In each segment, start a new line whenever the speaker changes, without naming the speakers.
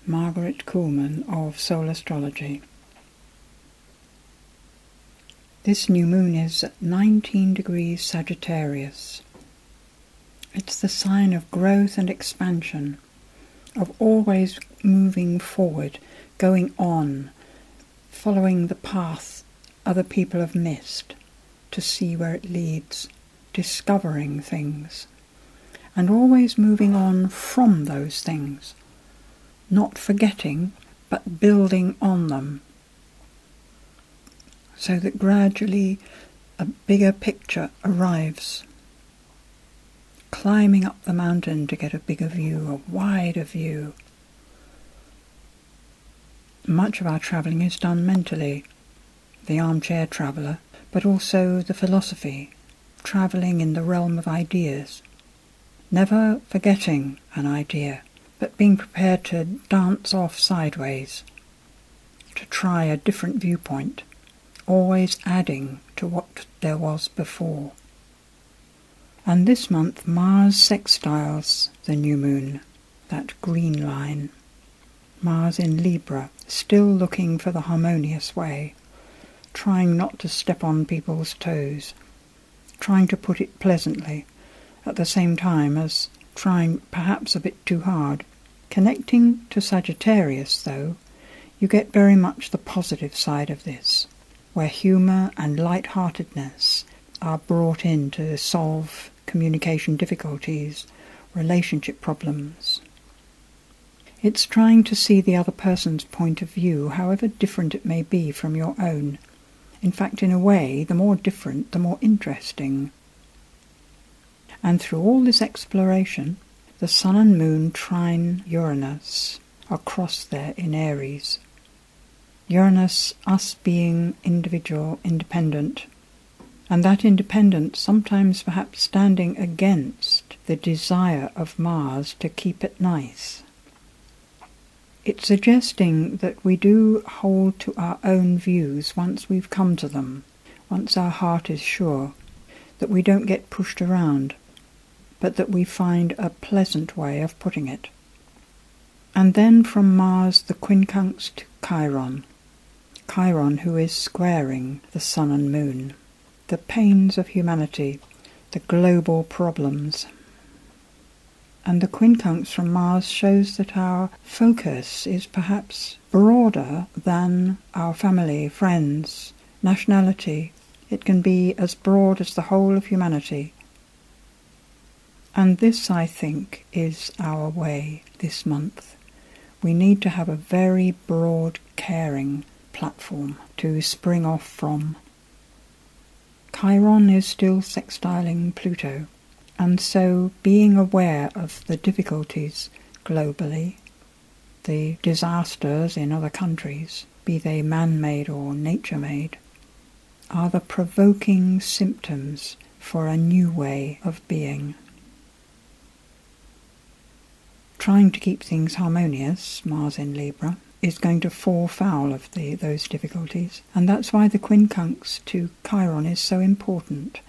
Margaret Kuhlman of Soul Astrology. This new moon is at 19 degrees Sagittarius. It's the sign of growth and expansion, of always moving forward, going on, following the path other people have missed, to see where it leads, discovering things, and always moving on from those things, not forgetting, but building on them, so that gradually a bigger picture arrives. Climbing up the mountain to get a bigger view, a wider view. Much of our travelling is done mentally, the armchair traveller, but also the philosophy, travelling in the realm of ideas, never forgetting an idea, but being prepared to dance off sideways, to try a different viewpoint, always adding to what there was before. And this month Mars sextiles the new moon, that green line. Mars in Libra, still looking for the harmonious way, trying not to step on people's toes, trying to put it pleasantly, at the same time as trying perhaps a bit too hard. Connecting to Sagittarius, though, you get very much the positive side of this, where humour and light-heartedness are brought in to solve communication difficulties, relationship problems. It's trying to see the other person's point of view, however different it may be from your own. In fact, in a way, the more different, the more interesting. And through all this exploration, the Sun and Moon trine Uranus across there in Aries. Uranus, us being individual, independent, and that independence sometimes perhaps standing against the desire of Mars to keep it nice. It's suggesting that we do hold to our own views once we've come to them, once our heart is sure, that we don't get pushed around, but that we find a pleasant way of putting it. And then from Mars the quincunx to Chiron. Chiron, who is squaring the Sun and Moon, the pains of humanity, the global problems. And the quincunx from Mars shows that our focus is perhaps broader than our family, friends, nationality. It can be as broad as the whole of humanity. And this, I think, is our way this month. We need to have a very broad, caring platform to spring off from. Chiron is still sextiling Pluto, and so being aware of the difficulties globally, the disasters in other countries, be they man-made or nature-made, are the provoking symptoms for a new way of being. Trying to keep things harmonious, Mars in Libra, is going to fall foul of those difficulties, and that's why the quincunx to Chiron is so important.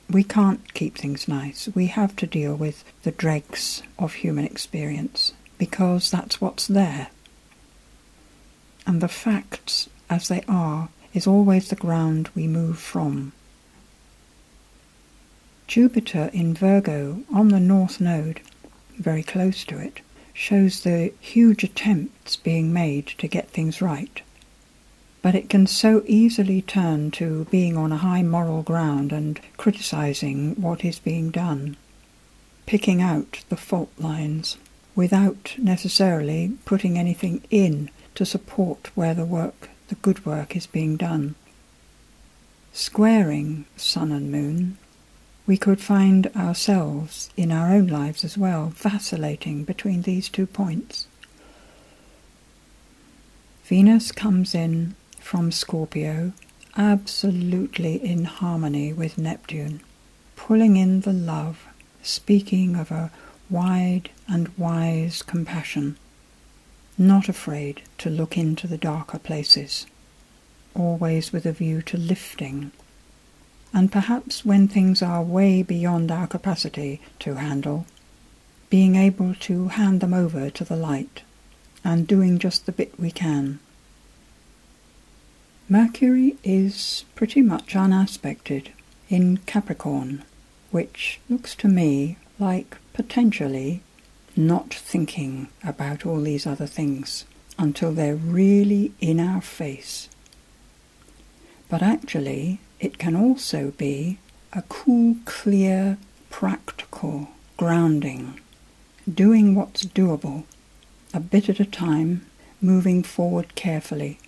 We can't keep things nice. We have to deal with the dregs of human experience, because that's what's there. And the facts, as they are, is always the ground we move from. Jupiter in Virgo, on the North Node, very close to it, shows the huge attempts being made to get things right. But it can so easily turn to being on a high moral ground and criticising what is being done, picking out the fault lines, without necessarily putting anything in to support where the good work is being done. Squaring Sun and Moon, we could find ourselves in our own lives as well, vacillating between these 2 points. Venus comes in from Scorpio, absolutely in harmony with Neptune, pulling in the love, speaking of a wide and wise compassion, not afraid to look into the darker places, always with a view to lifting. And perhaps when things are way beyond our capacity to handle, being able to hand them over to the light and doing just the bit we can. Mercury is pretty much unaspected in Capricorn, which looks to me like potentially not thinking about all these other things until they're really in our face. But actually, it can also be a cool, clear, practical grounding, doing what's doable, a bit at a time, moving forward carefully,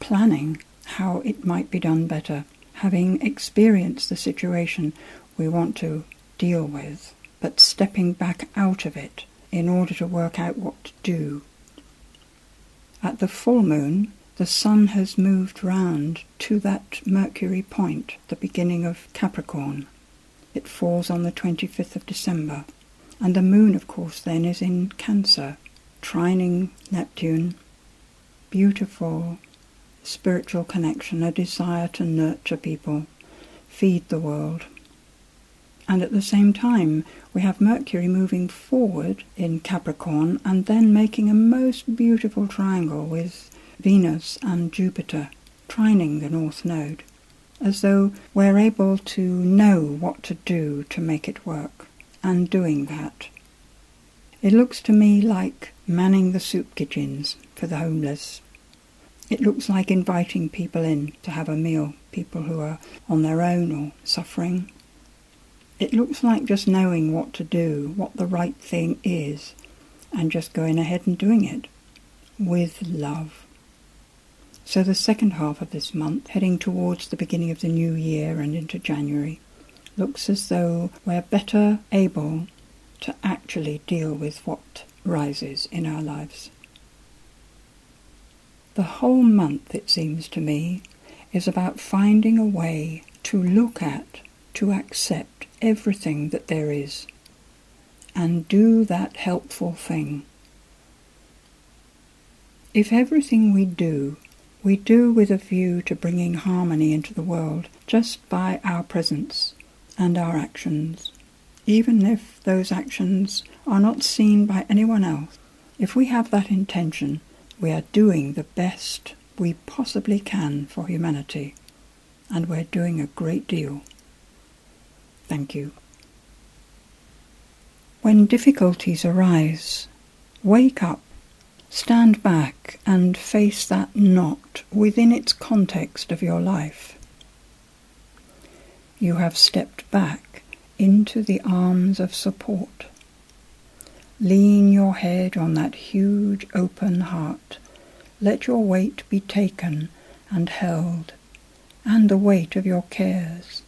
planning how it might be done better, having experienced the situation we want to deal with, but stepping back out of it in order to work out what to do. At the full moon, the sun has moved round to that Mercury point, the beginning of Capricorn. It falls on the 25th of December, and the moon, of course, then is in Cancer, trining Neptune. Beautiful spiritual connection, a desire to nurture people, feed the world. And at the same time, we have Mercury moving forward in Capricorn and then making a most beautiful triangle with Venus and Jupiter, trining the North Node, as though we're able to know what to do to make it work, and doing that. It looks to me like manning the soup kitchens for the homeless. It looks like inviting people in to have a meal, people who are on their own or suffering. It looks like just knowing what to do, what the right thing is, and just going ahead and doing it with love. So the second half of this month, heading towards the beginning of the new year and into January, looks as though we're better able to actually deal with what rises in our lives. The whole month, it seems to me, is about finding a way to look at, to accept everything that there is, and do that helpful thing. If everything we do with a view to bringing harmony into the world just by our presence and our actions, even if those actions are not seen by anyone else, if we have that intention, we are doing the best we possibly can for humanity, and we're doing a great deal. Thank you. When difficulties arise, wake up, stand back and face that knot within its context of your life. You have stepped back into the arms of support. Lean your head on that huge open heart. Let your weight be taken and held, and the weight of your cares,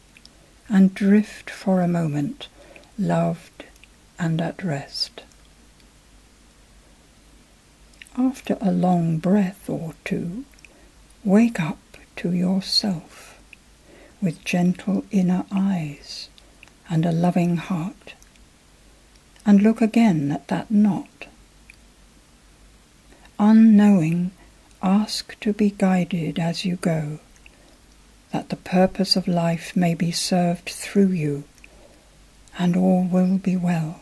and drift for a moment, loved and at rest. After a long breath or two, wake up to yourself with gentle inner eyes and a loving heart, and look again at that knot. Unknowing, ask to be guided as you go, that the purpose of life may be served through you, and all will be well.